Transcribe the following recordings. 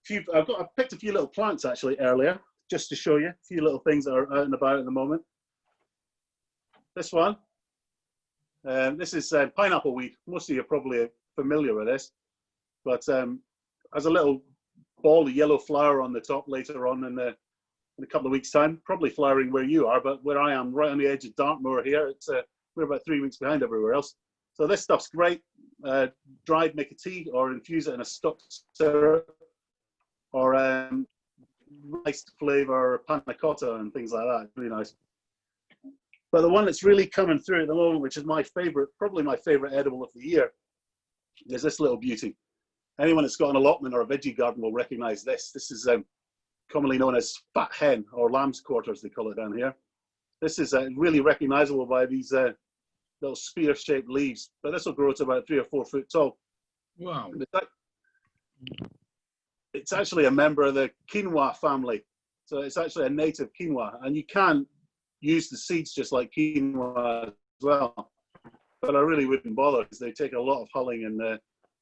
I picked a few little plants actually earlier, just to show you a few little things that are out and about at the moment. This one, this is pineapple weed. Most of you are probably familiar with this, but has a little ball of yellow flower on the top later on in a couple of weeks' time. Probably flowering where you are, but where I am, right on the edge of Dartmoor here, it's we're about 3 weeks behind everywhere else. So this stuff's great. Dried, make a tea, or infuse it in a stock syrup, or nice flavour panna cotta and things like that. Really nice. But the one that's really coming through at the moment, which is my favourite, probably my favourite edible of the year, is this little beauty. Anyone that's got an allotment or a veggie garden will recognise this. This is commonly known as fat hen, or lamb's quarters, they call it down here. This is really recognisable by these little spear-shaped leaves, but this will grow to about 3 or 4 foot tall. Wow. It's actually a member of the quinoa family. So it's actually a native quinoa, and you can use the seeds just like quinoa as well. But I really wouldn't bother, because they take a lot of hulling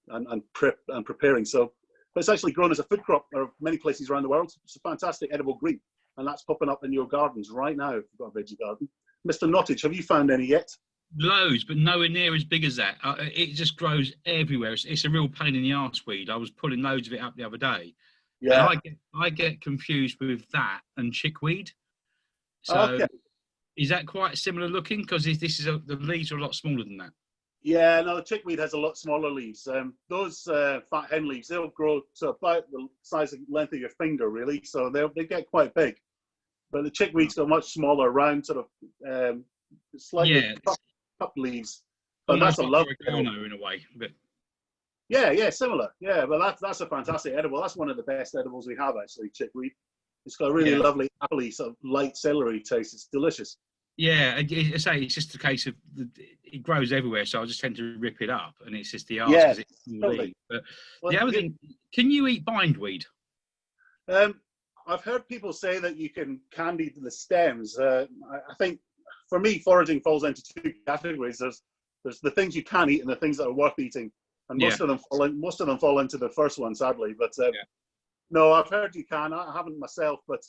and preparing. So, but it's actually grown as a food crop in many places around the world. It's a fantastic edible green, and that's popping up in your gardens right now if you've got a veggie garden. Mr. Nottage, have you found any yet? Loads, but nowhere near as big as that. It just grows everywhere. It's a real pain in the arse weed. I was pulling loads of it up the other day. Yeah. And I get confused with that and chickweed. So Okay. is that quite similar looking? Because this is the leaves are a lot smaller than that. Yeah, no, the chickweed has a lot smaller leaves. Those fat hen leaves, they'll grow to about the size and length of your finger, really. So they get quite big. But the chickweed's got much smaller, round, sort of slightly cup leaves. But that's a lovely oregano in a way. But yeah, similar. Yeah, but that's a fantastic edible. That's one of the best edibles we have, actually, chickweed. It's got a really lovely, appley, sort of light celery taste. It's delicious. Yeah, I say it's just a case of it grows everywhere, so I just tend to rip it up, and it's just the arse because it's totally. But the other thing, can you eat bindweed? I've heard people say that you can candy the stems. I think for me, foraging falls into 2 categories. There's the things you can eat and the things that are worth eating, and most of them fall into the first one, sadly. But no, I've heard you can. I haven't myself, but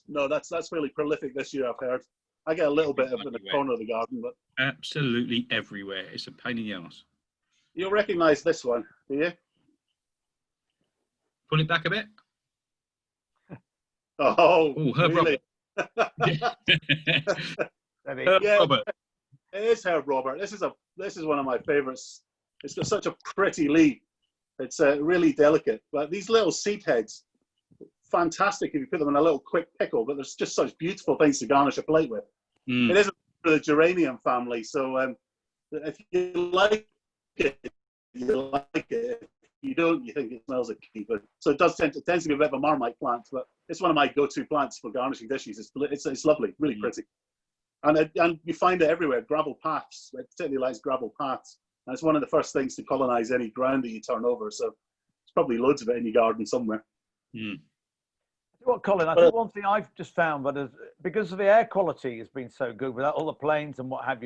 no, that's fairly prolific this year, I've heard. I get a little bit of it in the corner of the garden, but absolutely everywhere. It's a pain in the arse. You'll recognise this one, do you? Pull it back a bit. Oh, Herb really? Herb Robert. It is Herb Robert. This is one of my favourites. It's got such a pretty leaf. It's really delicate. But these little seed heads, fantastic if you put them in a little quick pickle. But there's just such beautiful things to garnish a plate with. It isn't for the geranium family, so if you like it, you like it. If you don't, you think it smells like keeper. So it tends to be a bit of a Marmite plant, but it's one of my go-to plants for garnishing dishes. It's lovely, really pretty, and you find it everywhere. Gravel paths, it particularly likes gravel paths, and it's one of the first things to colonise any ground that you turn over. So there's probably loads of it in your garden somewhere. What, Colin, I think one thing I've just found, but because of the air quality has been so good without all the planes and what have you,